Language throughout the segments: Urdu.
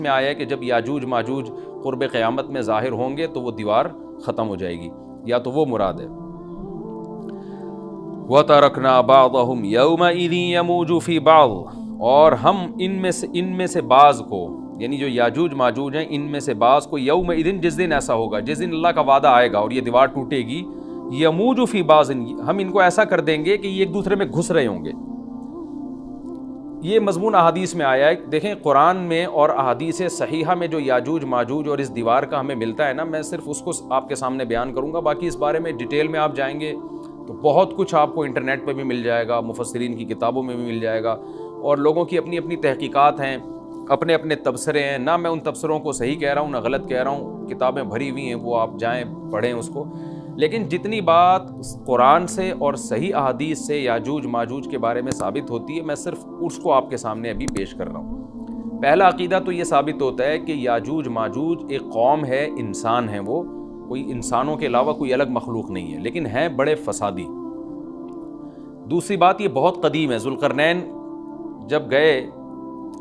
میں آیا ہے کہ جب یاجوج ماجوج قرب قیامت میں ظاہر ہوں گے تو وہ دیوار ختم ہو جائے گی، یا تو وہ مراد ہے۔ وَتَرَكْنَا بَعْضَهُمْ يَوْمَئِذٍ يَمُوجُ فِي بَعْضٍ، اور ہم ان میں سے بعض کو، یعنی جو یاجوج ماجوج ہیں ان میں سے بعض کو، یومئذ جس دن ایسا ہوگا، جس دن اللہ کا وعدہ آئے گا اور یہ دیوار ٹوٹے گی، یموج فی بعض، ہم ان کو ایسا کر دیں گے کہ یہ ایک دوسرے میں گھس رہے ہوں گے۔ یہ مضمون احادیث میں آیا ہے۔ دیکھیں قرآن میں اور احادیث صحیحہ میں جو یاجوج ماجوج اور اس دیوار کا ہمیں ملتا ہے نا، میں صرف اس کو آپ کے سامنے بیان کروں گا، باقی اس بارے میں ڈیٹیل میں آپ جائیں گے تو بہت کچھ آپ کو انٹرنیٹ پہ بھی مل جائے گا، مفسرین کی کتابوں میں بھی مل جائے گا، اور لوگوں کی اپنی اپنی تحقیقات ہیں، اپنے اپنے تبصرے ہیں، نہ میں ان تبصروں کو صحیح کہہ رہا ہوں نہ غلط کہہ رہا ہوں، کتابیں بھری ہوئی ہیں، وہ آپ جائیں پڑھیں اس کو، لیکن جتنی بات قرآن سے اور صحیح احادیث سے یاجوج ماجوج کے بارے میں ثابت ہوتی ہے، میں صرف اس کو آپ کے سامنے ابھی پیش کر رہا ہوں۔ پہلا عقیدہ تو یہ ثابت ہوتا ہے کہ یاجوج ماجوج ایک قوم ہے، انسان ہیں، وہ کوئی انسانوں کے علاوہ کوئی الگ مخلوق نہیں ہے، لیکن ہیں بڑے فسادی۔ دوسری بات، یہ بہت قدیم ہے، ذوالقرنین جب گئے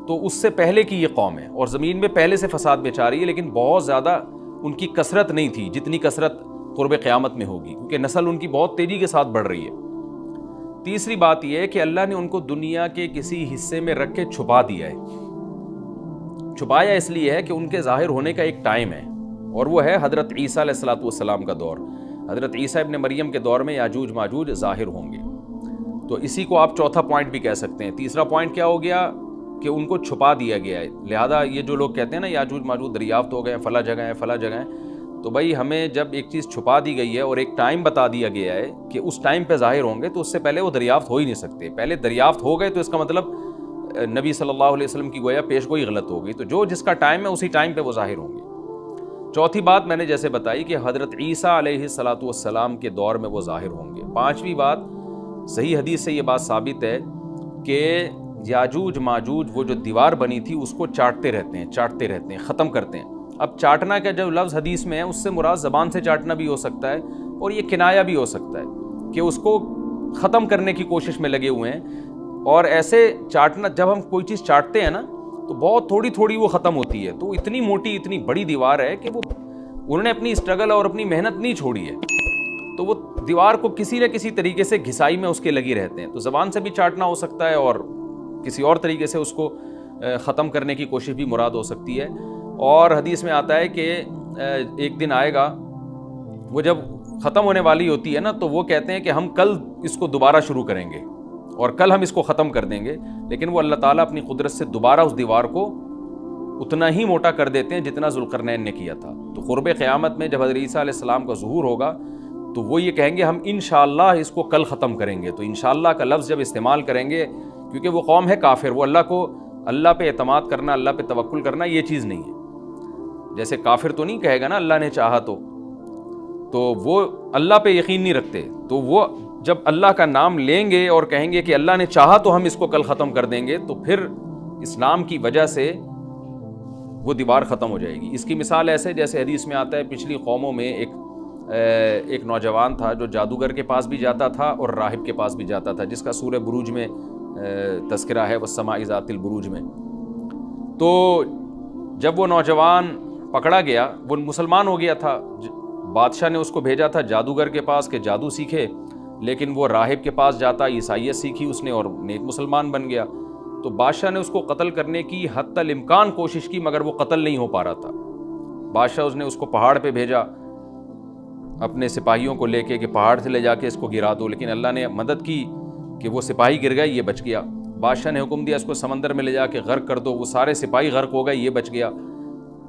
تو اس سے پہلے کی یہ قوم ہے، اور زمین میں پہلے سے فساد مچا رہی ہے، لیکن بہت زیادہ ان کی کثرت نہیں تھی جتنی کثرت قرب قیامت میں ہوگی، کیونکہ نسل ان کی بہت تیزی کے ساتھ بڑھ رہی ہے۔ تیسری بات یہ ہے کہ اللہ نے ان کو دنیا کے کسی حصے میں رکھ کے چھپا دیا ہے۔ چھپایا اس لیے ہے کہ ان کے ظاہر ہونے کا ایک ٹائم ہے، اور وہ ہے حضرت عیسیٰ علیہ السلام کا دور۔ حضرت عیسیٰ ابن مریم کے دور میں یاجوج ماجوج ظاہر ہوں گے، تو اسی کو آپ چوتھا پوائنٹ بھی کہہ سکتے ہیں۔ تیسرا پوائنٹ کیا ہو گیا کہ ان کو چھپا دیا گیا ہے، لہذا یہ جو لوگ کہتے ہیں نا یاجوج ماجوج دریافت ہو گئے ہیں، فلاں جگہ ہیں فلاں جگہ ہیں، تو بھائی ہمیں جب ایک چیز چھپا دی گئی ہے اور ایک ٹائم بتا دیا گیا ہے کہ اس ٹائم پہ ظاہر ہوں گے، تو اس سے پہلے وہ دریافت ہو ہی نہیں سکتے۔ پہلے دریافت ہو گئے تو اس کا مطلب نبی صلی اللہ علیہ وسلم کی گویا پیش گوئی غلط ہو گئی، تو جو جس کا ٹائم ہے اسی ٹائم پہ وہ ظاہر ہوں گے۔ چوتھی بات میں نے جیسے بتائی کہ حضرت عیسیٰ علیہ السلام کے دور میں وہ ظاہر ہوں گے۔ پانچویں بات، صحیح حدیث سے یہ بات ثابت ہے کہ یاجوج ماجوج وہ جو دیوار بنی تھی اس کو چاٹتے رہتے ہیں، ختم کرتے ہیں۔ اب چاٹنا کا جو لفظ حدیث میں ہے اس سے مراد زبان سے چاٹنا بھی ہو سکتا ہے، اور یہ کنایا بھی ہو سکتا ہے کہ اس کو ختم کرنے کی کوشش میں لگے ہوئے ہیں۔ اور ایسے چاٹنا، جب ہم کوئی چیز چاٹتے ہیں نا تو بہت تھوڑی تھوڑی وہ ختم ہوتی ہے، تو اتنی موٹی اتنی بڑی دیوار ہے کہ وہ انہوں نے اپنی اسٹرگل اور اپنی محنت نہیں چھوڑی ہے، تو وہ دیوار کو کسی نہ کسی طریقے سے گھسائی میں اس کے لگی رہتے ہیں۔ تو زبان سے بھی چاٹنا ہو سکتا ہے، اور کسی اور طریقے سے اس کو ختم کرنے کی کوشش بھی مراد ہو سکتی ہے۔ اور حدیث میں آتا ہے کہ ایک دن آئے گا، وہ جب ختم ہونے والی ہوتی ہے نا تو وہ کہتے ہیں کہ ہم کل اس کو دوبارہ شروع کریں گے اور کل ہم اس کو ختم کر دیں گے، لیکن وہ اللہ تعالیٰ اپنی قدرت سے دوبارہ اس دیوار کو اتنا ہی موٹا کر دیتے ہیں جتنا ذوالقرنین نے کیا تھا۔ تو قرب قیامت میں جب حضرت عیسیٰ علیہ السلام کا ظہور ہوگا تو وہ یہ کہیں گے ہم انشاءاللہ اس کو کل ختم کریں گے۔ تو انشاءاللہ کا لفظ جب استعمال کریں گے، کیونکہ وہ قوم ہے کافر، وہ اللہ پہ اعتماد کرنا، اللہ پہ توکل کرنا یہ چیز نہیں ہے۔ جیسے کافر تو نہیں کہے گا نا اللہ نے چاہا تو وہ اللہ پہ یقین نہیں رکھتے، تو وہ جب اللہ کا نام لیں گے اور کہیں گے کہ اللہ نے چاہا تو ہم اس کو کل ختم کر دیں گے، تو پھر اسلام کی وجہ سے وہ دیوار ختم ہو جائے گی۔ اس کی مثال ایسے جیسے حدیث میں آتا ہے، پچھلی قوموں میں ایک نوجوان تھا جو جادوگر کے پاس بھی جاتا تھا اور راہب کے پاس بھی جاتا تھا، جس کا سورہ بروج میں تذکرہ ہے، والسماء ذات البروج میں۔ تو جب وہ نوجوان پکڑا گیا، وہ مسلمان ہو گیا تھا، بادشاہ نے اس کو بھیجا تھا جادوگر کے پاس کہ جادو سیکھے، لیکن وہ راہب کے پاس جاتا، عیسائیت سیکھی اس نے اور نیک مسلمان بن گیا۔ تو بادشاہ نے اس کو قتل کرنے کی حتی الامکان کوشش کی، مگر وہ قتل نہیں ہو پا رہا تھا۔ بادشاہ نے اس کو پہاڑ پہ بھیجا اپنے سپاہیوں کو لے کے کہ پہاڑ سے لے جا کے اس کو گرا دو، لیکن اللہ نے مدد کی کہ وہ سپاہی گر گئے، یہ بچ گیا۔ بادشاہ نے حکم دیا اس کو سمندر میں لے جا کے غرق کر دو، وہ سارے سپاہی غرق ہو گئے، یہ بچ گیا۔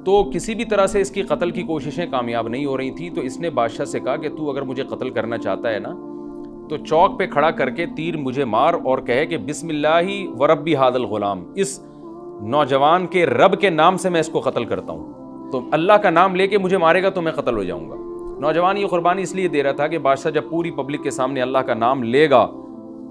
تو کسی بھی طرح سے اس کی قتل کی کوششیں کامیاب نہیں ہو رہی تھیں، تو اس نے بادشاہ سے کہا کہ تو اگر مجھے قتل کرنا چاہتا ہے نا تو چوک پہ کھڑا کر کے تیر مجھے مار اور کہے کہ بسم اللہ وربی ھذا الغلام، اس نوجوان کے رب کے نام سے میں اس کو قتل کرتا ہوں، تو اللہ کا نام لے کے مجھے مارے گا تو میں قتل ہو جاؤں گا۔ نوجوان یہ قربانی اس لیے دے رہا تھا کہ بادشاہ جب پوری پبلک کے سامنے اللہ کا نام لے گا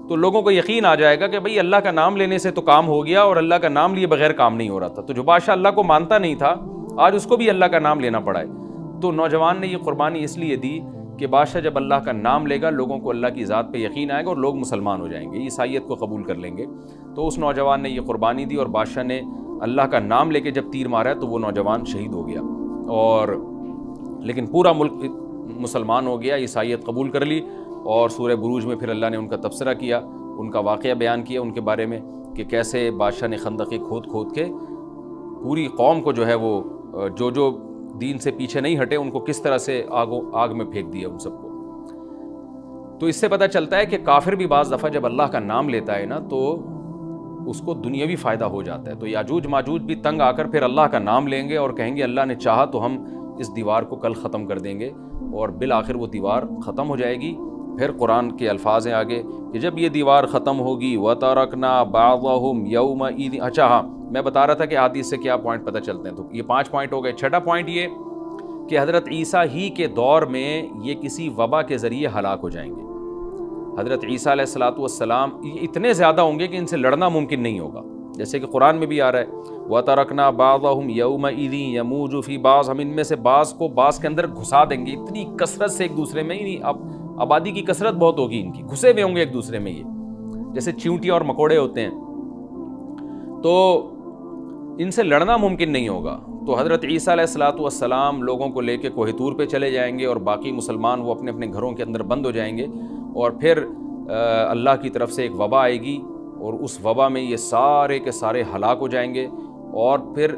تو لوگوں کو یقین آ جائے گا کہ بھئی اللہ کا نام لینے سے تو کام ہو گیا، اور اللہ کا نام لیے بغیر کام نہیں ہو رہا تھا۔ تو جو بادشاہ اللہ کو مانتا نہیں تھا، آج اس کو بھی اللہ کا نام لینا پڑا ہے۔ تو نوجوان نے یہ قربانی اس لیے دی کہ بادشاہ جب اللہ کا نام لے گا لوگوں کو اللہ کی ذات پہ یقین آئے گا اور لوگ مسلمان ہو جائیں گے، عیسائیت کو قبول کر لیں گے۔ تو اس نوجوان نے یہ قربانی دی اور بادشاہ نے اللہ کا نام لے کے جب تیر مارا ہے تو وہ نوجوان شہید ہو گیا، اور لیکن پورا ملک مسلمان ہو گیا، عیسائیت قبول کر لی، اور سورہ بروج میں پھر اللہ نے ان کا تبصرہ کیا، ان کا واقعہ بیان کیا ان کے بارے میں کہ کیسے بادشاہ نے خندقیں کھود کھود کے پوری قوم کو جو ہے وہ جو دین سے پیچھے نہیں ہٹے ان کو کس طرح سے آگ میں پھینک دیا ان سب کو۔ تو اس سے پتہ چلتا ہے کہ کافر بھی بعض دفعہ جب اللہ کا نام لیتا ہے نا تو اس کو دنیاوی فائدہ ہو جاتا ہے۔ تو یاجوج ماجوج بھی تنگ آ کر پھر اللہ کا نام لیں گے اور کہیں گے اللہ نے چاہا تو ہم اس دیوار کو کل ختم کر دیں گے، اور بالآخر وہ دیوار ختم ہو جائے گی۔ پھر قرآن کے الفاظ ہیں آگے کہ جب یہ دیوار ختم ہوگی وَتَرَكْنَا بَعْضَهُمْ يَوْمَئِذٍ۔ اچھا ہاں، میں بتا رہا تھا کہ حدیث سے کیا پوائنٹ پتہ چلتے ہیں، تو یہ 5 پوائنٹ ہو گئے۔ چھٹا پوائنٹ یہ کہ حضرت عیسیٰ ہی کے دور میں یہ کسی وبا کے ذریعے ہلاک ہو جائیں گے۔ حضرت عیسیٰ علیہ الصلوۃ والسلام اتنے زیادہ ہوں گے کہ ان سے لڑنا ممکن نہیں ہوگا، جیسے کہ قرآن میں بھی آ رہا ہے وَتَرَكْنَا بَعْضَهُمْ يَوْمَئِذٍ يَمُوجُ فِي بَعْضٍ، ہم ان میں سے بعض کو بعض کے اندر گھسا دیں گے، اتنی کثرت سے ایک دوسرے میں، اب آبادی کی کثرت بہت ہوگی ان کی، گھسے ہوئے ہوں گے ایک دوسرے میں، یہ جیسے چیونٹیاں اور مکوڑے ہوتے ہیں، تو ان سے لڑنا ممکن نہیں ہوگا۔ تو حضرت عیسیٰ علیہ الصلوۃ والسلام لوگوں کو لے کے کوہ طور پہ چلے جائیں گے، اور باقی مسلمان وہ اپنے اپنے گھروں کے اندر بند ہو جائیں گے، اور پھر اللہ کی طرف سے ایک وبا آئے گی، اور اس وبا میں یہ سارے کے سارے ہلاک ہو جائیں گے، اور پھر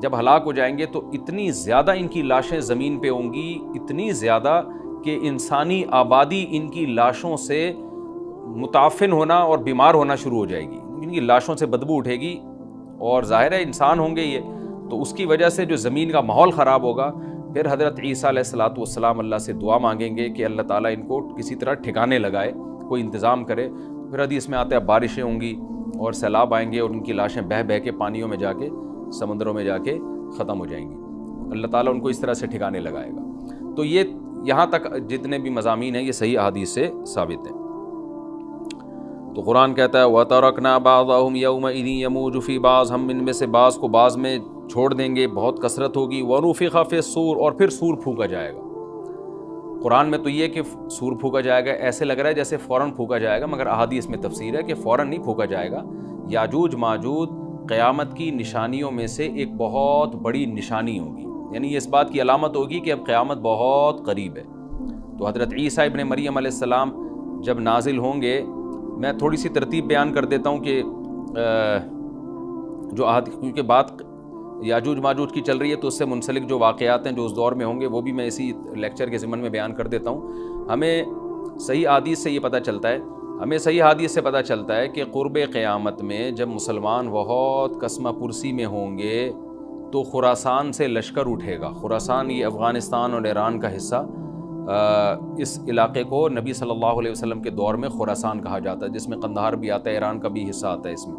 جب ہلاک ہو جائیں گے تو اتنی زیادہ ان کی لاشیں زمین پہ ہوں گی، اتنی زیادہ کہ انسانی آبادی ان کی لاشوں سے متعفن ہونا اور بیمار ہونا شروع ہو جائے گی، ان کی لاشوں سے بدبو اٹھے گی، اور ظاہر ہے انسان ہوں گے یہ، تو اس کی وجہ سے جو زمین کا ماحول خراب ہوگا۔ پھر حضرت عیسیٰ علیہ الصلوۃ والسلام اللہ سے دعا مانگیں گے کہ اللہ تعالیٰ ان کو کسی طرح ٹھکانے لگائے، کوئی انتظام کرے۔ پھر حدیث میں آتا ہے بارشیں ہوں گی اور سیلاب آئیں گے، اور ان کی لاشیں بہہ بہہ کے پانیوں میں جا کے، سمندروں میں جا کے ختم ہو جائیں گی، اللہ تعالیٰ ان کو اس طرح سے ٹھکانے لگائے گا۔ تو یہ یہاں تک جتنے بھی مضامین ہیں یہ صحیح احادیث سے ثابت ہیں۔ تو قرآن کہتا ہے وَتَرَكْنَا بَعْضَهُمْ يَوْمَئِذٍ يَمُوجُ فِي بَعْضٍ، ہم ان میں سے بعض کو بعض میں چھوڑ دیں گے، بہت کثرت ہوگی۔ وَنُفِخَ فِي الصُّورِ، اور پھر سور پھونکا جائے گا۔ قرآن میں تو یہ کہ سور پھونکا جائے گا، ایسے لگ رہا ہے جیسے فوراً پھونکا جائے گا، مگر احادیث میں تفسیر ہے کہ فوراً نہیں پھونکا جائے گا۔ یاجوج ماجوج قیامت کی نشانیوں میں سے ایک بہت بڑی نشانی ہوگی، یعنی یہ اس بات کی علامت ہوگی کہ اب قیامت بہت قریب ہے۔ تو حضرت عیسیٰ ابن مریم علیہ السلام جب نازل ہوں گے، میں تھوڑی سی ترتیب بیان کر دیتا ہوں کہ جو کیونکہ بات یاجوج ماجوج کی چل رہی ہے تو اس سے منسلک جو واقعات ہیں جو اس دور میں ہوں گے وہ بھی میں اسی لیکچر کے ضمن میں بیان کر دیتا ہوں۔ ہمیں صحیح حدیث سے یہ پتہ چلتا ہے کہ قرب قیامت میں جب مسلمان بہت قسمہ پرسی میں ہوں گے تو خراسان سے لشکر اٹھے گا۔ خراسان یہ افغانستان اور ایران کا حصہ، اس علاقے کو نبی صلی اللہ علیہ وسلم کے دور میں خراسان کہا جاتا ہے، جس میں قندھار بھی آتا ہے، ایران کا بھی حصہ آتا ہے اس میں۔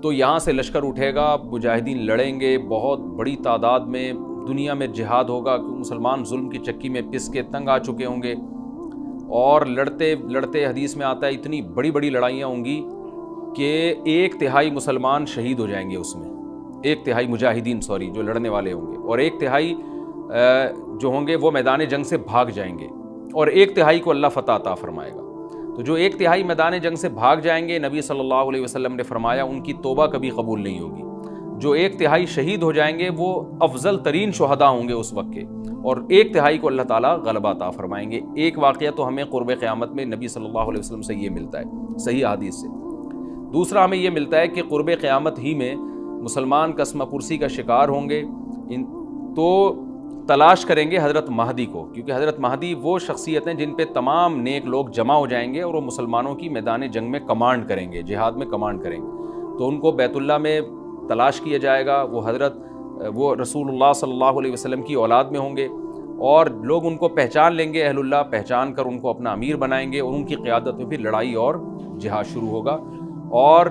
تو یہاں سے لشکر اٹھے گا، مجاہدین لڑیں گے بہت بڑی تعداد میں، دنیا میں جہاد ہوگا، مسلمان ظلم کی چکی میں پس کے تنگ آ چکے ہوں گے، اور لڑتے لڑتے حدیث میں آتا ہے اتنی بڑی بڑی لڑائیاں ہوں گی کہ 1/3 مسلمان شہید ہو جائیں گے اس میں، 1/3 مجاہدین جو لڑنے والے ہوں گے، اور 1/3 جو ہوں گے وہ میدان جنگ سے بھاگ جائیں گے، اور 1/3 کو اللہ فتح عطا فرمائے گا۔ تو جو 1/3 میدان جنگ سے بھاگ جائیں گے، نبی صلی اللہ علیہ وسلم نے فرمایا ان کی توبہ کبھی قبول نہیں ہوگی۔ جو 1/3 شہید ہو جائیں گے وہ افضل ترین شہداء ہوں گے اس وقت کے، اور 1/3 کو اللہ تعالیٰ غلبہ عطا فرمائیں گے۔ ایک واقعہ تو ہمیں قرب قیامت میں نبی صلی اللہ علیہ وسلم سے یہ ملتا ہے صحیح حدیث سے۔ دوسرا ہمیں یہ ملتا ہے کہ قرب قیامت ہی میں مسلمان قسمہ پرسی کا شکار ہوں گے، تو تلاش کریں گے حضرت مہدی کو، کیونکہ حضرت مہدی وہ شخصیت ہیں جن پہ تمام نیک لوگ جمع ہو جائیں گے، اور وہ مسلمانوں کی میدان جنگ میں کمانڈ کریں گے، جہاد میں کمانڈ کریں گے۔ تو ان کو بیت اللہ میں تلاش کیا جائے گا، وہ رسول اللہ صلی اللہ علیہ وسلم کی اولاد میں ہوں گے، اور لوگ ان کو پہچان لیں گے، اہل اللہ پہچان کر ان کو اپنا امیر بنائیں گے، اور ان کی قیادت میں پھر لڑائی اور جہاد شروع ہوگا۔ اور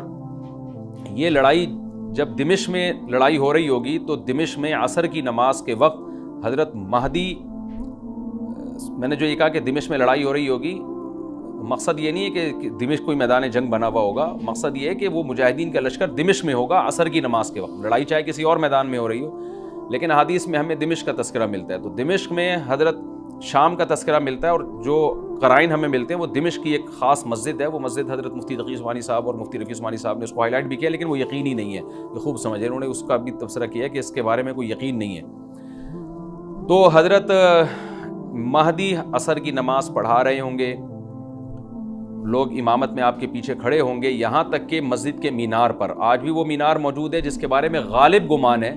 یہ لڑائی جب دمشق میں لڑائی ہو رہی ہوگی تو دمشق میں عصر کی نماز کے وقت حضرت مہدی، میں نے جو یہ کہا کہ دمشق میں لڑائی ہو رہی ہوگی، مقصد یہ نہیں ہے کہ دمشق کوئی میدان جنگ بنا ہوا ہوگا، مقصد یہ ہے کہ وہ مجاہدین کا لشکر دمشق میں ہوگا عصر کی نماز کے وقت، لڑائی چاہے کسی اور میدان میں ہو رہی ہو، لیکن حدیث میں ہمیں دمشق کا تذکرہ ملتا ہے۔ تو دمشق میں حضرت شام کا تذکرہ ملتا ہے، اور جو قرائن ہمیں ملتے ہیں وہ دمشق کی ایک خاص مسجد ہے، وہ مسجد حضرت مفتی تقی عثمانی صاحب اور مفتی رفیع عثمانی صاحب نے اس کو ہائی لائٹ بھی کیا، لیکن وہ یقینی نہیں ہے، یہ خوب سمجھیں، انہوں نے اس کا بھی تبصرہ کیا کہ اس کے بارے میں کوئی یقین نہیں ہے۔ تو حضرت مہدی عصر کی نماز پڑھا رہے ہوں گے، لوگ امامت میں آپ کے پیچھے کھڑے ہوں گے، یہاں تک کہ مسجد کے مینار پر، آج بھی وہ مینار موجود ہے جس کے بارے میں غالب گمان ہے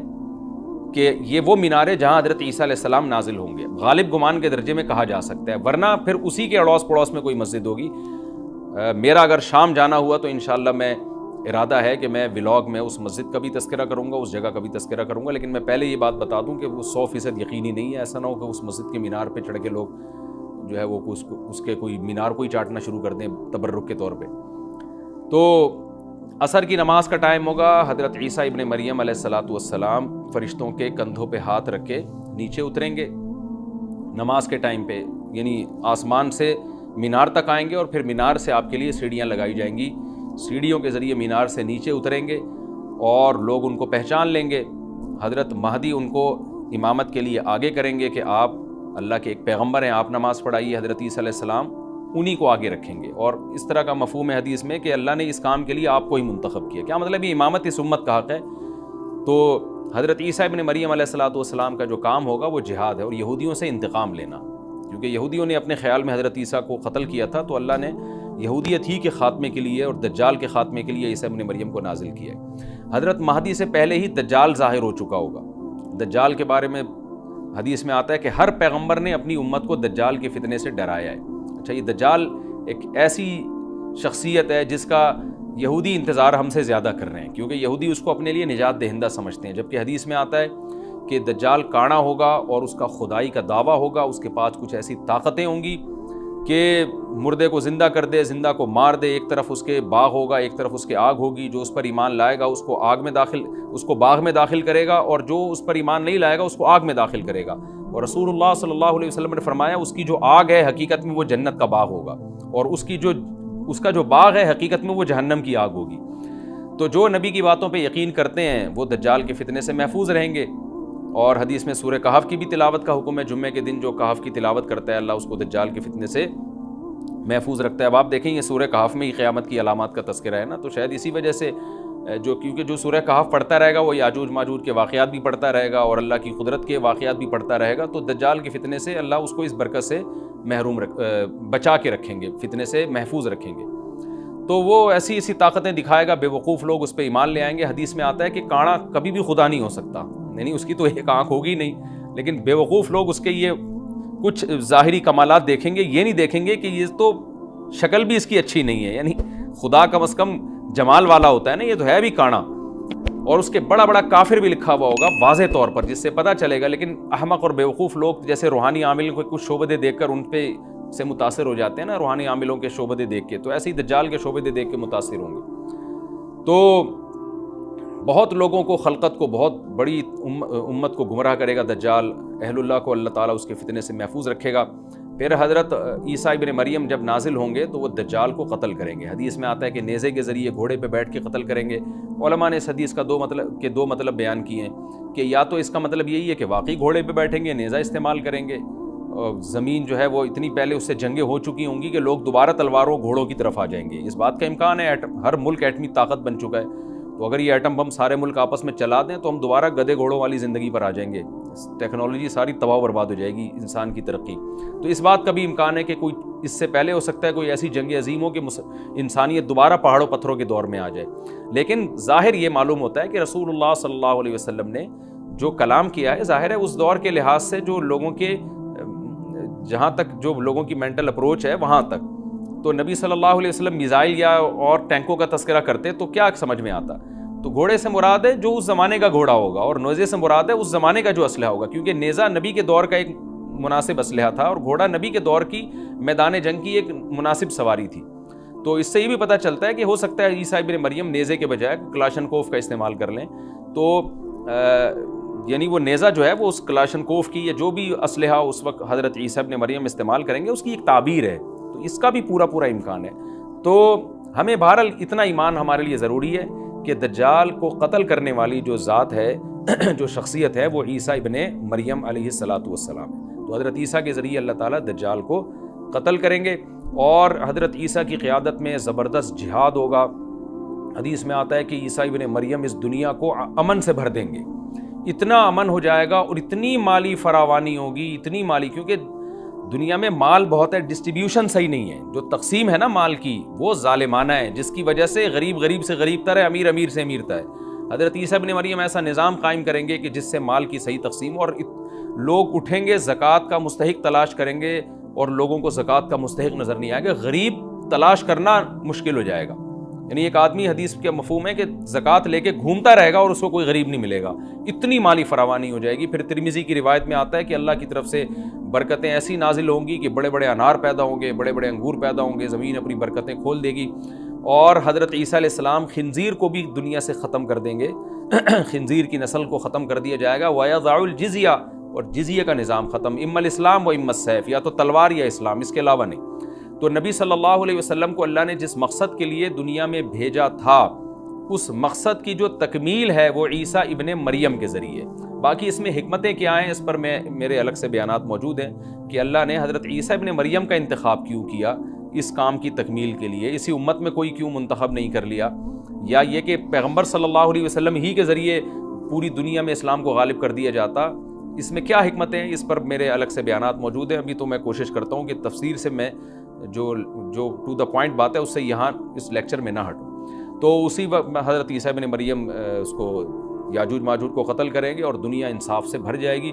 کہ یہ وہ مینار ہے جہاں حضرت عیسیٰ علیہ السلام نازل ہوں گے، غالب گمان کے درجے میں کہا جا سکتا ہے، ورنہ پھر اسی کے اڑوس پڑوس میں کوئی مسجد ہوگی۔ میرا اگر شام جانا ہوا تو انشاءاللہ میں ارادہ ہے کہ میں ولاگ میں اس مسجد کا بھی تذکرہ کروں گا، اس جگہ کا بھی تذکرہ کروں گا، لیکن میں پہلے یہ بات بتا دوں کہ وہ 100% یقینی نہیں ہے، ایسا نہ ہو کہ اس مسجد کے مینار پہ چڑھ کے لوگ جو ہے وہ اس کے کوئی مینار کو ہی چاٹنا شروع کر دیں تبرک کے طور پہ۔ تو عصر کی نماز کا ٹائم ہوگا، حضرت عیسیٰ ابن مریم علیہ السلام فرشتوں کے کندھوں پہ ہاتھ رکھ کے نیچے اتریں گے نماز کے ٹائم پہ، یعنی آسمان سے مینار تک آئیں گے، اور پھر مینار سے آپ کے لیے سیڑھیاں لگائی جائیں گی، سیڑھیوں کے ذریعے مینار سے نیچے اتریں گے اور لوگ ان کو پہچان لیں گے۔ حضرت مہدی ان کو امامت کے لیے آگے کریں گے کہ آپ اللہ کے ایک پیغمبر ہیں، آپ نماز پڑھائیے، حضرت عیسیٰ علیہ السلام انہی کو آگے رکھیں گے، اور اس طرح کا مفہوم ہے حدیث میں کہ اللہ نے اس کام کے لیے آپ کو ہی منتخب کیا۔ کیا مطلب یہ امامت اس امت کا حق ہے؟ تو حضرت عیسیٰ ابن مریم علیہ السلام کا جو کام ہوگا وہ جہاد ہے، اور یہودیوں سے انتقام لینا، کیونکہ یہودیوں نے اپنے خیال میں حضرت عیسیٰ کو قتل کیا تھا، تو اللہ نے یہودیت ہی کے خاتمے کے لیے اور دجال کے خاتمے کے لیے عیسیٰ ابن مریم کو نازل کیا ہے۔ حضرت مہدی سے پہلے ہی دجال ظاہر ہو چکا ہوگا۔ دجال کے بارے میں حدیث میں آتا ہے کہ ہر پیغمبر نے اپنی امت کو دجال کے فتنے سے ڈرایا ہے۔ اچھا، یہ دجال ایک ایسی شخصیت ہے جس کا یہودی انتظار ہم سے زیادہ کر رہے ہیں، کیونکہ یہودی اس کو اپنے لیے نجات دہندہ سمجھتے ہیں، جبکہ حدیث میں آتا ہے کہ دجال کانا ہوگا اور اس کا خدائی کا دعویٰ ہوگا، اس کے پاس کچھ ایسی طاقتیں ہوں گی کہ مردے کو زندہ کر دے، زندہ کو مار دے، ایک طرف اس کے باغ ہوگا، ایک طرف اس کے آگ ہوگی، جو اس پر ایمان لائے گا اس کو باغ میں داخل کرے گا، اور جو اس پر ایمان نہیں لائے گا اس کو آگ میں داخل کرے گا۔ اور رسول اللہ صلی اللہ علیہ وسلم نے فرمایا اس کی جو آگ ہے حقیقت میں وہ جنت کا باغ ہوگا، اور اس کا جو باغ ہے حقیقت میں وہ جہنم کی آگ ہوگی۔ تو جو نبی کی باتوں پہ یقین کرتے ہیں وہ دجال کے فتنے سے محفوظ رہیں گے، اور حدیث میں سورہ کہف کی بھی تلاوت کا حکم ہے، جمعے کے دن جو کہف کی تلاوت کرتا ہے اللہ اس کو دجال کے فتنے سے محفوظ رکھتا ہے۔ اب آپ دیکھیں یہ سورہ کہف میں ہی قیامت کی علامات کا تذکرہ ہے نا، تو شاید اسی وجہ سے کیونکہ جو سورہ کہف پڑھتا رہے گا وہ یاجوج ماجوج کے واقعات بھی پڑھتا رہے گا اور اللہ کی قدرت کے واقعات بھی پڑھتا رہے گا، تو دجال کے فتنے سے اللہ اس کو اس برکت سے بچا کے رکھیں گے، فتنے سے محفوظ رکھیں گے۔ تو وہ ایسی طاقتیں دکھائے گا، بے وقوف لوگ اس پہ ایمان لے آئیں گے۔ حدیث میں آتا ہے کہ کانا کبھی بھی خدا نہیں ہو سکتا، یعنی اس کی تو ایک آنکھ ہوگی نہیں، لیکن بے وقوف لوگ اس کے یہ کچھ ظاہری کمالات دیکھیں گے، یہ نہیں دیکھیں گے کہ یہ تو شکل بھی اس کی اچھی نہیں ہے، یعنی خدا کم از کم جمال والا ہوتا ہے نا، یہ تو ہے بھی کانا، اور اس کے بڑا بڑا کافر بھی لکھا ہوا ہوگا واضح طور پر، جس سے پتہ چلے گا۔ لیکن احمق اور بیوقوف لوگ جیسے روحانی عامل کو کچھ شعبدے دیکھ کر ان پہ سے متاثر ہو جاتے ہیں نا، روحانی عاملوں کے شعبدے دیکھ کے، تو ایسے ہی دجال کے شعبدے دیکھ کے متاثر ہوں گے۔ تو بہت لوگوں کو، خلقت کو، بہت بڑی امت کو گمراہ کرے گا دجال، اہل اللہ کو اللہ تعالیٰ اس کے فتنے سے محفوظ رکھے گا۔ پھر حضرت عیسیٰ ابن مریم جب نازل ہوں گے تو وہ دجال کو قتل کریں گے۔ حدیث میں آتا ہے کہ نیزے کے ذریعے گھوڑے پہ بیٹھ کے قتل کریں گے۔ علماء نے اس حدیث کا دو مطلب بیان کیے ہیں کہ یا تو اس کا مطلب یہی ہے کہ واقعی گھوڑے پہ بیٹھیں گے، نیزہ استعمال کریں گے، زمین جو ہے وہ اتنی پہلے اس سے جنگیں ہو چکی ہوں گی کہ لوگ دوبارہ تلواروں گھوڑوں کی طرف آ جائیں گے۔ اس بات کا امکان ہے، ہر ملک ایٹمی طاقت بن چکا ہے، تو اگر یہ ایٹم بم سارے ملک آپس میں چلا دیں تو ہم دوبارہ گدھے گھوڑوں والی زندگی پر آ جائیں گے، ٹیکنالوجی ساری تباہ و برباد ہو جائے گی، انسان کی ترقی۔ تو اس بات کا بھی امکان ہے کہ کوئی اس سے پہلے ہو سکتا ہے کوئی ایسی جنگ عظیم ہو کہ انسانیت دوبارہ پہاڑوں پتھروں کے دور میں آ جائے۔ لیکن ظاہر یہ معلوم ہوتا ہے کہ رسول اللہ صلی اللہ علیہ وسلم نے جو کلام کیا ہے، ظاہر ہے اس دور کے لحاظ سے جو لوگوں کے، جہاں تک جو لوگوں کی مینٹل اپروچ ہے وہاں تک، تو نبی صلی اللہ علیہ وسلم میزائل یا اور ٹینکوں کا تذکرہ کرتے تو کیا سمجھ میں آتا؟ تو گھوڑے سے مراد ہے جو اس زمانے کا گھوڑا ہوگا، اور نیزے سے مراد ہے اس زمانے کا جو اسلحہ ہوگا، کیونکہ نیزہ نبی کے دور کا ایک مناسب اسلحہ تھا اور گھوڑا نبی کے دور کی میدان جنگ کی ایک مناسب سواری تھی۔ تو اس سے یہ بھی پتہ چلتا ہے کہ ہو سکتا ہے عیسیٰ ابن مریم نیزے کے بجائے کلاشنکوف کا استعمال کر لیں، تو یعنی وہ نیزہ جو ہے وہ اس کلاشنکوف کی یا جو بھی اسلحہ اس وقت حضرت عیسیٰ ابن مریم استعمال کریں گے اس کی ایک تعبیر ہے، تو اس کا بھی پورا امکان ہے۔ تو ہمیں بہرحال اتنا ایمان ہمارے لیے ضروری ہے کہ دجال کو قتل کرنے والی جو ذات ہے، جو شخصیت ہے، وہ عیسیٰ ابن مریم علیہ الصلوۃ والسلام ہے۔ تو حضرت عیسیٰ کے ذریعے اللہ تعالیٰ دجال کو قتل کریں گے، اور حضرت عیسیٰ کی قیادت میں زبردست جہاد ہوگا۔ حدیث میں آتا ہے کہ عیسیٰ ابن مریم اس دنیا کو امن سے بھر دیں گے، اتنا امن ہو جائے گا اور اتنی مالی فراوانی ہوگی، اتنی مالی، کیونکہ دنیا میں مال بہت ہے، ڈسٹریبیوشن صحیح نہیں ہے، جو تقسیم ہے نا مال کی وہ ظالمانہ ہے، جس کی وجہ سے غریب غریب سے غریب تر ہے، امیر امیر سے امیر تر ہے۔ حضرت عیسیٰ ابن مریم ایسا نظام قائم کریں گے کہ جس سے مال کی صحیح تقسیم، اور لوگ اٹھیں گے زکوٰۃ کا مستحق تلاش کریں گے اور لوگوں کو زکوٰۃ کا مستحق نظر نہیں آئے گا، غریب تلاش کرنا مشکل ہو جائے گا۔ یعنی ایک آدمی، حدیث کا مفہوم ہے کہ زکوٰۃ لے کے گھومتا رہے گا اور اس کو کوئی غریب نہیں ملے گا، اتنی مالی فراوانی ہو جائے گی۔ پھر ترمذی کی روایت میں آتا ہے کہ اللہ کی طرف سے برکتیں ایسی نازل ہوں گی کہ بڑے بڑے انار پیدا ہوں گے، بڑے بڑے انگور پیدا ہوں گے، زمین اپنی برکتیں کھول دے گی، اور حضرت عیسیٰ علیہ السلام خنزیر کو بھی دنیا سے ختم کر دیں گے، خنزیر کی نسل کو ختم کر دیا جائے گا، وَيَضَعُ الْجِزْيَةَ، اور جزیہ کا نظام ختم، اما الاسلام و اما السیف، یا تو تلوار یا اسلام، اس کے علاوہ نہیں۔ تو نبی صلی اللہ علیہ وسلم کو اللہ نے جس مقصد کے لیے دنیا میں بھیجا تھا، اس مقصد کی جو تکمیل ہے وہ عیسیٰ ابن مریم کے ذریعے۔ باقی اس میں حکمتیں کیا ہیں، اس پر میرے الگ سے بیانات موجود ہیں کہ اللہ نے حضرت عیسیٰ ابن مریم کا انتخاب کیوں کیا اس کام کی تکمیل کے لیے، اسی امت میں کوئی کیوں منتخب نہیں کر لیا، یا یہ کہ پیغمبر صلی اللہ علیہ وسلم ہی کے ذریعے پوری دنیا میں اسلام کو غالب کر دیا جاتا، اس میں کیا حکمتیں ہیں، اس پر میرے الگ سے بیانات موجود ہیں۔ ابھی تو میں کوشش کرتا ہوں کہ تفسیر سے میں جو ٹو دا پوائنٹ بات ہے اس سے یہاں اس لیکچر میں نہ ہٹوں۔ تو اسی وقت حضرت عیسیٰ ابن مریم اس کو یاجوج ماجوج کو قتل کریں گے اور دنیا انصاف سے بھر جائے گی،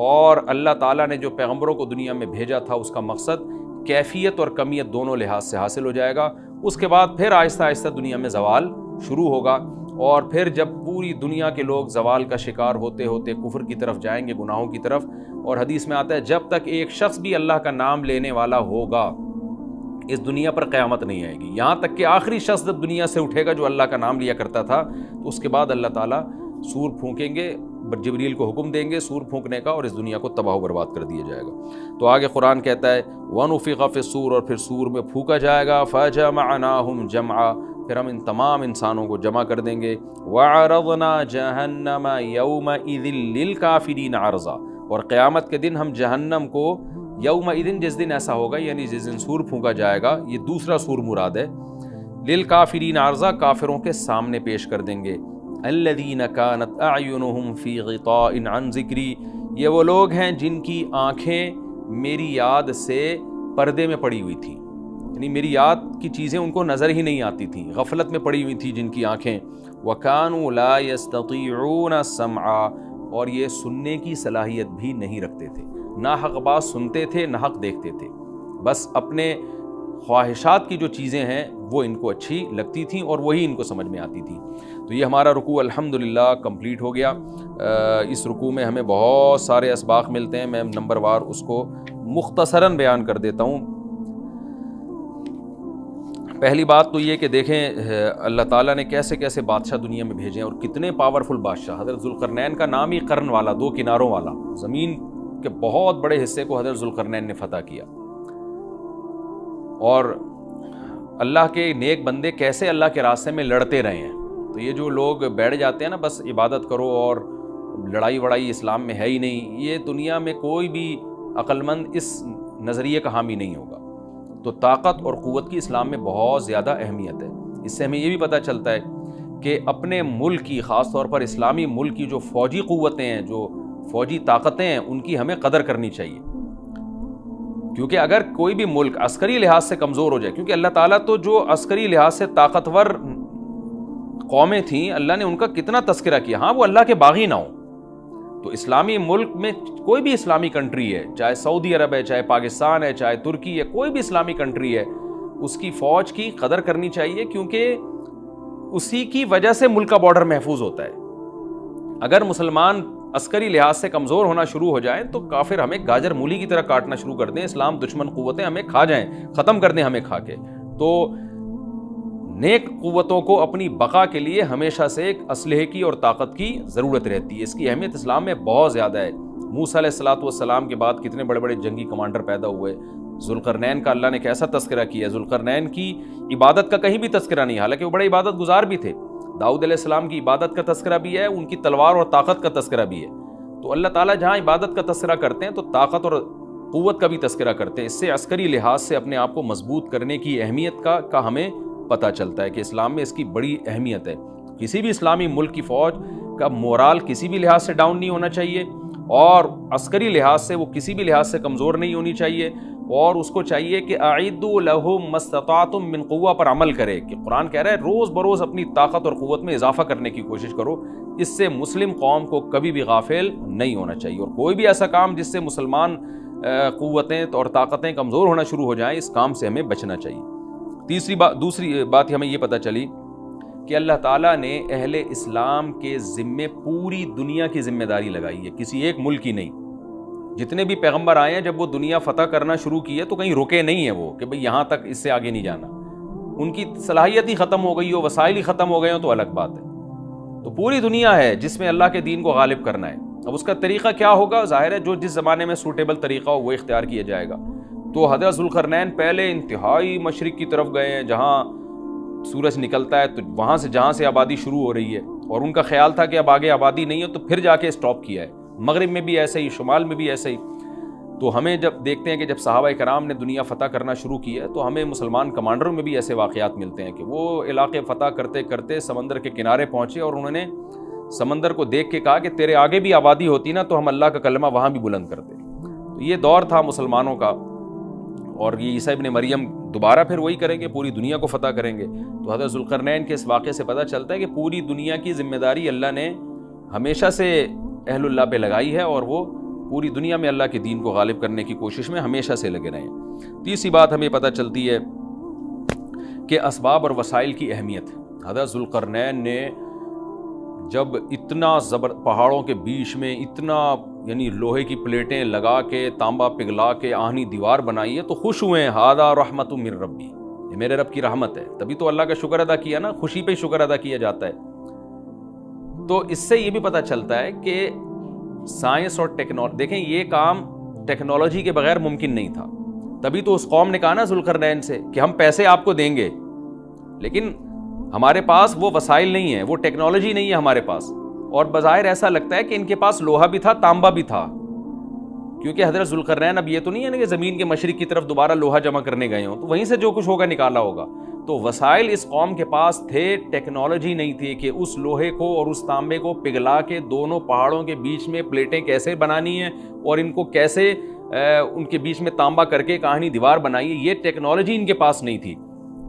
اور اللہ تعالیٰ نے جو پیغمبروں کو دنیا میں بھیجا تھا اس کا مقصد کیفیت اور کمیت دونوں لحاظ سے حاصل ہو جائے گا۔ اس کے بعد پھر آہستہ آہستہ دنیا میں زوال شروع ہوگا، اور پھر جب پوری دنیا کے لوگ زوال کا شکار ہوتے ہوتے کفر کی طرف جائیں گے، گناہوں کی طرف، اور حدیث میں آتا ہے جب تک ایک شخص بھی اللہ کا نام لینے والا ہوگا اس دنیا پر قیامت نہیں آئے گی، یہاں تک کہ آخری شخص جب دنیا سے اٹھے گا جو اللہ کا نام لیا کرتا تھا، تو اس کے بعد اللہ تعالیٰ سور پھونکیں گے، جبریل کو حکم دیں گے سور پھونکنے کا، اور اس دنیا کو تباہ و برباد کر دیا جائے گا۔ تو آگے قرآن کہتا ہے وَنُفِخَ فِي الصُّورِ، اور پھر سور میں پھونکا جائے گا، فَجَمَعْنَاهُمْ جَمْعًا، پھر ہم ان تمام انسانوں کو جمع کر دیں گے، وَعَرَضْنَا جَهَنَّمَ يَوْمَئِذٍ لِّلْكَافِرِينَ عَرْضًا، اور قیامت کے دن ہم جہنم کو یومئذ، جس دن ایسا ہوگا یعنی جس دن سور پھونکا جائے گا، یہ دوسرا سور مراد ہے، للکافرین عرضا، کافروں کے سامنے پیش کر دیں گے، الذین کانت اعینہم فی غطاء عن ذکری، یہ وہ لوگ ہیں جن کی آنکھیں میری یاد سے پردے میں پڑی ہوئی تھیں، یعنی میری یاد کی چیزیں ان کو نظر ہی نہیں آتی تھیں، غفلت میں پڑی ہوئی تھی جن کی آنکھیں، وکانوا لا یستطیعون السمع، اور یہ سننے کی صلاحیت بھی نہیں رکھتے تھے، نہ حق بات سنتے تھے نہ حق دیکھتے تھے، بس اپنے خواہشات کی جو چیزیں ہیں وہ ان کو اچھی لگتی تھیں اور وہی ان کو سمجھ میں آتی تھیں۔ تو یہ ہمارا رکوع الحمدللہ کمپلیٹ ہو گیا۔ اس رکوع میں ہمیں بہت سارے اسباق ملتے ہیں، میں نمبر وار اس کو مختصراً بیان کر دیتا ہوں۔ پہلی بات تو یہ کہ دیکھیں اللہ تعالیٰ نے کیسے کیسے بادشاہ دنیا میں بھیجے ہیں اور کتنے پاورفل بادشاہ۔ حضرت ذوالقرنین کا نام ہی قرن والا، دو کناروں والا، زمین کے بہت بڑے حصے کو حضرت ذوالقرنین نے فتح کیا، اور اللہ کے نیک بندے کیسے اللہ کے راستے میں لڑتے رہے ہیں۔ تو یہ جو لوگ بیٹھ جاتے ہیں نا بس عبادت کرو اور لڑائی وڑائی اسلام میں ہے ہی نہیں، یہ دنیا میں کوئی بھی عقل مند اس نظریے کا حامی نہیں ہوگا۔ تو طاقت اور قوت کی اسلام میں بہت زیادہ اہمیت ہے۔ اس سے ہمیں یہ بھی پتہ چلتا ہے کہ اپنے ملک کی، خاص طور پر اسلامی ملک کی جو فوجی قوتیں ہیں، جو فوجی طاقتیں ہیں، ان کی ہمیں قدر کرنی چاہیے، کیونکہ اگر کوئی بھی ملک عسکری لحاظ سے کمزور ہو جائے، کیونکہ اللہ تعالیٰ تو جو عسکری لحاظ سے طاقتور قومیں تھیں اللہ نے ان کا کتنا تذکرہ کیا، ہاں وہ اللہ کے باغی نہ ہوں۔ تو اسلامی ملک میں کوئی بھی اسلامی کنٹری ہے، چاہے سعودی عرب ہے، چاہے پاکستان ہے، چاہے ترکی ہے، کوئی بھی اسلامی کنٹری ہے، اس کی فوج کی قدر کرنی چاہیے، کیونکہ اسی کی وجہ سے ملک کا بارڈر محفوظ ہوتا ہے۔ اگر مسلمان عسکری لحاظ سے کمزور ہونا شروع ہو جائیں تو کافر ہمیں گاجر مولی کی طرح کاٹنا شروع کر دیں، اسلام دشمن قوتیں ہمیں کھا جائیں، ختم کر دیں ہمیں کھا کے۔ تو نیک قوتوں کو اپنی بقا کے لیے ہمیشہ سے ایک اسلحے کی اور طاقت کی ضرورت رہتی ہے، اس کی اہمیت اسلام میں بہت زیادہ ہے۔ موسیٰ علیہ السلام کے بعد کتنے بڑے بڑے جنگی کمانڈر پیدا ہوئے، ذوالقرنین کا اللہ نے کیسا تذکرہ کیا۔ ذوالقرنین کی عبادت کا کہیں بھی تذکرہ نہیں، حالانکہ وہ بڑے عبادت گزار بھی تھے۔ داؤد علیہ السلام کی عبادت کا تذکرہ بھی ہے، ان کی تلوار اور طاقت کا تذکرہ بھی ہے۔ تو اللہ تعالیٰ جہاں عبادت کا تذکرہ کرتے ہیں تو طاقت اور قوت کا بھی تذکرہ کرتے ہیں. اس سے عسکری لحاظ سے اپنے آپ کو مضبوط کرنے کی اہمیت کا ہمیں پتہ چلتا ہے کہ اسلام میں اس کی بڑی اہمیت ہے. کسی بھی اسلامی ملک کی فوج کا مورال کسی بھی لحاظ سے ڈاؤن نہیں ہونا چاہیے, اور عسکری لحاظ سے وہ کسی بھی لحاظ سے کمزور نہیں ہونی چاہیے, اور اس کو چاہیے کہ اعدوا لهم ما استطعتم من قوہ پر عمل کرے, کہ قرآن کہہ رہا ہے روز بروز اپنی طاقت اور قوت میں اضافہ کرنے کی کوشش کرو. اس سے مسلم قوم کو کبھی بھی غافل نہیں ہونا چاہیے, اور کوئی بھی ایسا کام جس سے مسلمان قوتیں اور طاقتیں کمزور ہونا شروع ہو جائیں, اس کام سے ہمیں بچنا چاہیے. دوسری بات ہمیں یہ پتہ چلی کہ اللہ تعالیٰ نے اہل اسلام کے ذمے پوری دنیا کی ذمہ داری لگائی ہے, کسی ایک ملک کی نہیں. جتنے بھی پیغمبر آئے ہیں جب وہ دنیا فتح کرنا شروع کی ہے تو کہیں رکے نہیں ہیں وہ کہ بھئی یہاں تک, اس سے آگے نہیں جانا. ان کی صلاحیت ہی ختم ہو گئی ہو, وسائل ہی ختم ہو گئے ہوں تو الگ بات ہے. تو پوری دنیا ہے جس میں اللہ کے دین کو غالب کرنا ہے. اب اس کا طریقہ کیا ہوگا؟ ظاہر ہے جو جس زمانے میں سوٹیبل طریقہ ہو وہ اختیار کیا جائے گا. تو حضرت ذوالقرنین پہلے انتہائی مشرق کی طرف گئے ہیں جہاں سورج نکلتا ہے, تو وہاں سے جہاں سے آبادی شروع ہو رہی ہے, اور ان کا خیال تھا کہ اب آگے آبادی نہیں ہے, تو پھر جا کے سٹاپ کیا ہے. مغرب میں بھی ایسے ہی, شمال میں بھی ایسے ہی. تو ہمیں جب دیکھتے ہیں کہ جب صحابہ کرام نے دنیا فتح کرنا شروع کی ہے تو ہمیں مسلمان کمانڈروں میں بھی ایسے واقعات ملتے ہیں کہ وہ علاقے فتح کرتے کرتے سمندر کے کنارے پہنچے اور انہوں نے سمندر کو دیکھ کے کہا کہ تیرے آگے بھی آبادی ہوتی نا تو ہم اللہ کا کلمہ وہاں بھی بلند کرتے. تو یہ دور تھا مسلمانوں کا, اور یہ عیسیٰ ابن مریم دوبارہ پھر وہی کریں گے, پوری دنیا کو فتح کریں گے. تو حضرت ذوالقرنین کے اس واقعے سے پتہ چلتا ہے کہ پوری دنیا کی ذمہ داری اللہ نے ہمیشہ سے اہل اللہ پہ لگائی ہے, اور وہ پوری دنیا میں اللہ کے دین کو غالب کرنے کی کوشش میں ہمیشہ سے لگے رہے ہیں. تیسری بات ہمیں پتہ چلتی ہے کہ اسباب اور وسائل کی اہمیت. حضرت ذوالقرنین نے جب اتنا پہاڑوں کے بیچ میں اتنا یعنی لوہے کی پلیٹیں لگا کے تانبا پگھلا کے آہنی دیوار بنائی ہے تو خوش ہوئے ہیں, ھذا رحمت من ربی, یہ میرے رب کی رحمت ہے. تبھی تو اللہ کا شکر ادا کیا نا, خوشی پہ شکر ادا کیا جاتا ہے. تو اس سے یہ بھی پتہ چلتا ہے کہ سائنس اور ٹیکنالوجی, دیکھیں یہ کام ٹیکنالوجی کے بغیر ممکن نہیں تھا. تبھی تو اس قوم نے کہا نا ذوالقرنین سے کہ ہم پیسے آپ کو دیں گے, لیکن ہمارے پاس وہ وسائل نہیں ہیں, وہ ٹیکنالوجی نہیں ہے ہمارے پاس. اور بظاہر ایسا لگتا ہے کہ ان کے پاس لوہا بھی تھا, تانبا بھی تھا, کیونکہ حضرت ذوالقرنین اب یہ تو نہیں ہے نا کہ زمین کے مشرق کی طرف دوبارہ لوہا جمع کرنے گئے ہوں, تو وہیں سے جو کچھ ہوگا نکالا ہوگا. تو وسائل اس قوم کے پاس تھے, ٹیکنالوجی نہیں تھی کہ اس لوہے کو اور اس تانبے کو پگھلا کے دونوں پہاڑوں کے بیچ میں پلیٹیں کیسے بنانی ہیں اور ان کو کیسے ان کے بیچ میں تانبا کر کے کہانی دیوار بنائی ہے, یہ ٹیکنالوجی ان کے پاس نہیں تھی.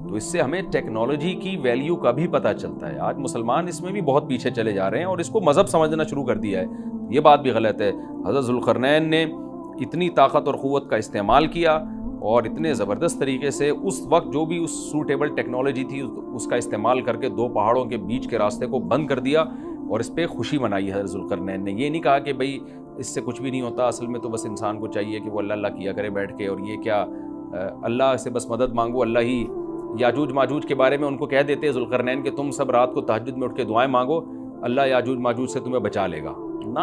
تو اس سے ہمیں ٹیکنالوجی کی ویلیو کا بھی پتہ چلتا ہے. آج مسلمان اس میں بھی بہت پیچھے چلے جا رہے ہیں اور اس کو مذہب سمجھنا شروع کر دیا ہے, یہ بات بھی غلط ہے. حضرت ذوالقرنین نے اتنی طاقت اور قوت کا استعمال کیا اور اتنے زبردست طریقے سے اس وقت جو بھی اس سوٹیبل ٹیکنالوجی تھی اس کا استعمال کر کے دو پہاڑوں کے بیچ کے راستے کو بند کر دیا, اور اس پہ خوشی منائی حضرت ذوالقرنین نے. یہ نہیں کہا کہ بھئی اس سے کچھ بھی نہیں ہوتا, اصل میں تو بس انسان کو چاہیے کہ وہ اللہ اللہ کیا کرے بیٹھ کے, اور یہ کیا اللہ سے بس مدد مانگو, اللہ ہی. یاجوج ماجوج کے بارے میں ان کو کہہ دیتے ہیں ذوالقرنین کہ تم سب رات کو تہجد میں اٹھ کے دعائیں مانگو, اللہ یاجوج ماجوج سے تمہیں بچا لے گا. نہ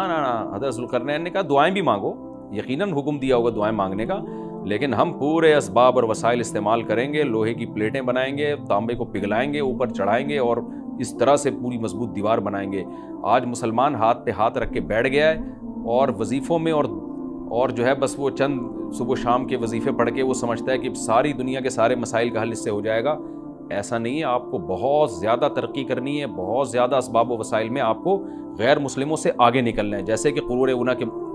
حضرت ذوالقرنین نے کہا دعائیں بھی مانگو, یقیناً حکم دیا ہوگا دعائیں مانگنے کا, لیکن ہم پورے اسباب اور وسائل استعمال کریں گے, لوہے کی پلیٹیں بنائیں گے, تانبے کو پگھلائیں گے, اوپر چڑھائیں گے اور اس طرح سے پوری مضبوط دیوار بنائیں گے. آج مسلمان ہاتھ پہ ہاتھ رکھ کے بیٹھ گیا ہے اور وظیفوں میں اور جو ہے بس وہ چند صبح شام کے وظیفے پڑھ کے وہ سمجھتا ہے کہ ساری دنیا کے سارے مسائل کا حل اس سے ہو جائے گا. ایسا نہیں ہے, آپ کو بہت زیادہ ترقی کرنی ہے, بہت زیادہ اسباب و وسائل میں آپ کو غیر مسلموں سے آگے نکلنا ہے. جیسے کہ قرون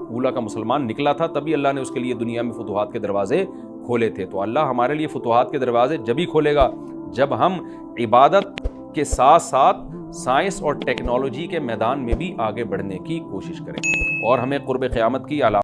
اولیٰ کا مسلمان نکلا تھا, تبھی اللہ نے اس کے لیے دنیا میں فتوحات کے دروازے کھولے تھے. تو اللہ ہمارے لیے فتوحات کے دروازے جبھی کھولے گا جب ہم عبادت کے ساتھ ساتھ سائنس اور ٹیکنالوجی کے میدان میں بھی آگے بڑھنے کی کوشش کریں, اور ہمیں قرب قیامت کی علامت